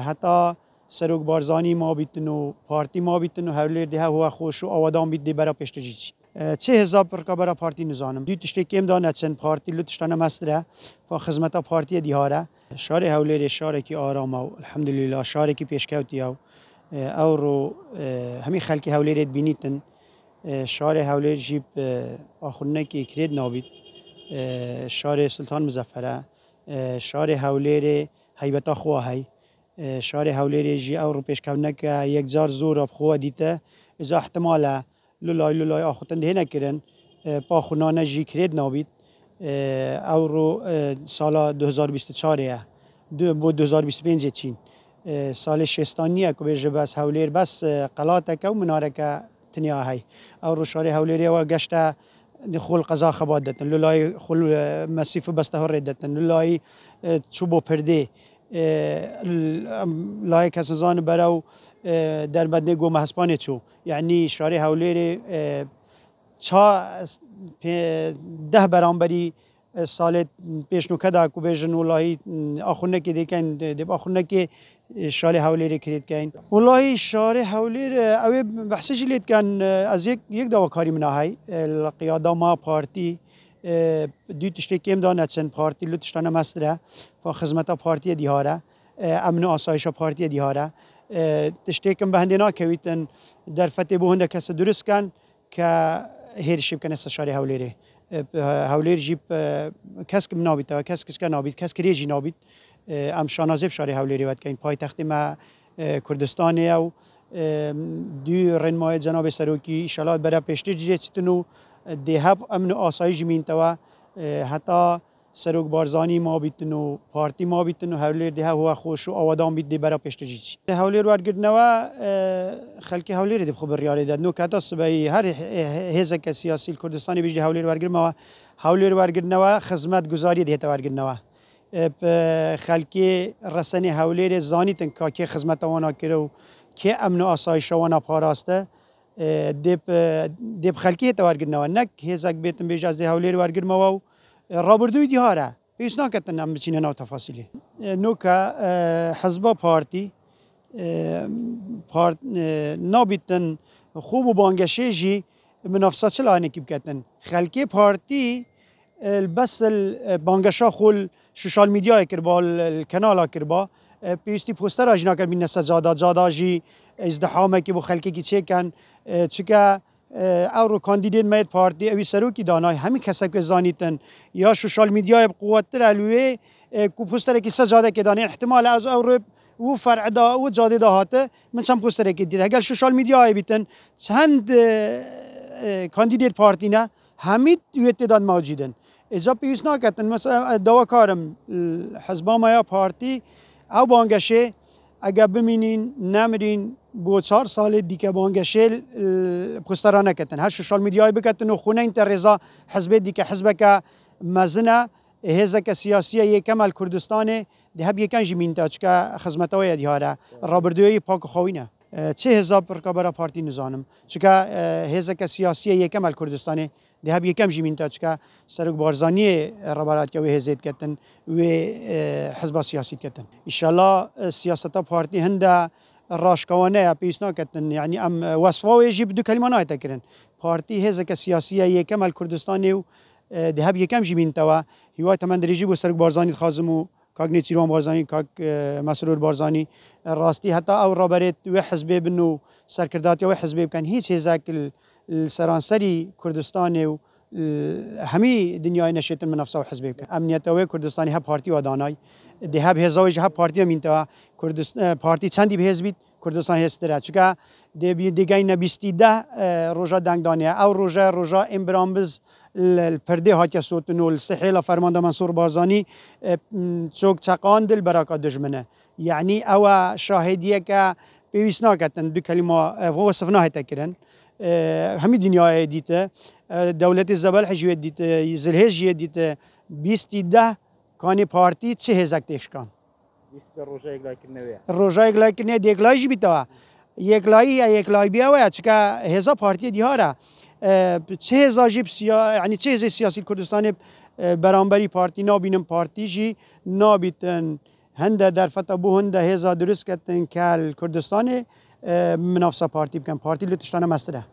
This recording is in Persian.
حتی سروک بارزانی ما بیتن و پارتی ما بیتن و هولیر ده هوا خوش و آوادان بیت دی برا پشتجیت چه حساب پرکا برا پارتی نزانم دو تشتی کم دانه چن پارتی لطشتانه مستره با خدمت پارتی دیاره شهر هولیر شهر کی آرام و الحمدلله شهر کی پیشکوتی او رو همین خلکی هولیر بینیتن شهر هولیر جیب آخرونه کی کرد نابید شهر سلطان مظفره شهر هولیر هیبتا خواهی شهر هولیر جی او رو پیشکونه که یک زار زور اب خواه دیته از احتماله لولای آخوتن ده نکردن با خونانه جی کرد نابید او رو سال 2024 با 2025 چین سال شستانیه که بیشه بس هولیر بس قلاته که و مناره که تنیا هی او رو شهر هولیر و گشته خول قضا خباد دتن لولای خول مسیف بسته ها ردتن لولای چوبو پرده لای کسزان براو در بدنه گو محسپانه چو یعنی شهر هولیر چا 10 برانبری سال پیش نو کدا کو بیژن والله آخونه که دیکن دب آخونه که شهر هولیر کرد کین والله شهر هولیر او بحث جلیت کن از یک دوا کاری مناهی القیاده ما پارتی دو تشتی کم دانه چن پارتی لطشتانه مستره با خدمت پارتی دیاره امن و آسایش پارتی دیاره تشتی کم بهندنا کویتن در فتح بوهنده کس درست کن که هیرشیب کنه شهر هولیره هولیر جیب کس که نابید و کس که نابید کس که ریجی نابید ام شانازب شهر هولیره وقت که این پای تخت ما کردستانی او دو رنمای جناب سروکی انشالله برای پیشتر جیتنو دهب امن و آسایش مینتوا حتی سروک بارزانی ما بیتنو پارتی ما بیتنو هولیر ده هوا خوش و آوادان بیت دی برا پیشتر جیت هولیر ورگردنوا خلک هولیر دی خوب ریاضی داد نو کاتا سبای هر هزک سیاسی کردستانی بیش هولیر ورگردنوا هولیر ورگردنوا خدمت گزاری ده تا ورگردنوا خلک رسانه هولیر زانی تن که خدمت وانا کرو که امن و آسایش وانا پاراسته دب خلکی تا ورگردنوا نک هزک بیتن بیش از ده هولیر ورگردنوا رابردوی دیاره پیش نکردن نم بچینه نو تفاصیلی نوکا حزب پارتی نابیتن خوب و بانگشه جی منافسات چه لانه کی بکتن خلکی پارتی بس بانگشا خول سوشال میدیا کربا کانالا کربا پیستی پوستر آجنا کر بین زادا جی ازدحامه که بو خلکی کی چه کن چکه او رو کاندیدیت مید پارتی اوی سروکی دانای همین کسب که زانیتن یا سوشال میدیا بقوت تر الوی کو پوستر کی سجاده که دانه احتمال از او رو و فرع دا و جاده دهاته من چند پوستر کی دید اگر سوشال میدیا بیتن چند کاندیدیت پارتی نه همین تعداد موجودن اجا پیش نکردن مثلا دوا کارم حزب ما یا پارتی او بانگشه اگر ببینین نمیرین با 4 سال دیگه بانگشل پسترانه کردن هر سوشال میدیای بکردن و خونه اینتر رضا حزب دیگه حزب که مزنه هزک سیاسی یکم کردستان ده هب یکن جمینتا که خدمت‌های دیاره رابردوی پاک خوینه چه حزب برای پارتی نزانم چون هزک سیاسی یکم کردستان ده هب یکم جمینتا که سروک بارزانی رابرات که هزید کردن و حزب سیاسی کردن ان شاء الله سیاست پارتی هنده راشکوانه پیشنا کردن یعنی ام وصفه یجی بدو کلمه نه تکرن پارتی هزک سیاسی یکم کردستانی و ده هب یکم جمینتا هیوات من درجی بو سروک بارزانی خازمو کاغنی چیروان بارزانی کاغ مسرور بارزانی راستی حتی او رابرت و حزب بنو سرکرداتی و حزب کن هیچ هزک السرانسری کردستانی و همی دنیای نشیت من نفسه و حزب کن امنیت و کردستانی ها پارتی و دانای ده هب هزاوی ها پارتی مینتا کردستان پارتی چندی به حزبیت کردستان هستره چون دیگه این 22 روزا دنگدانیه او روزا امبرامبز الپرده ها که صوتنو السحیل فرمانده منصور بارزانی چوک چقان دل براکا دشمنه یعنی او شاهدیه که پیوست نکردن دو کلمه وصف نه تکرن همین دنیای دیته دولت زبال حجویت دیته زلهجیه دیته 22 کانی پارتی چه هزک تشکان 22 روزا اگلای کرنویه روزا اگلای کرنه دیگلای جی بیتوا یکلای بیاوه چون هزا پارتی دیاره چه هزا جیب یعنی چه هزا سیاسی کردستان برانبری پارتی نابینم پارتی جی نابیتن هنده در فتا بو هنده هزا درست کتن که کردستان منافسه پارتی بکن پارتی لتشتانه مستره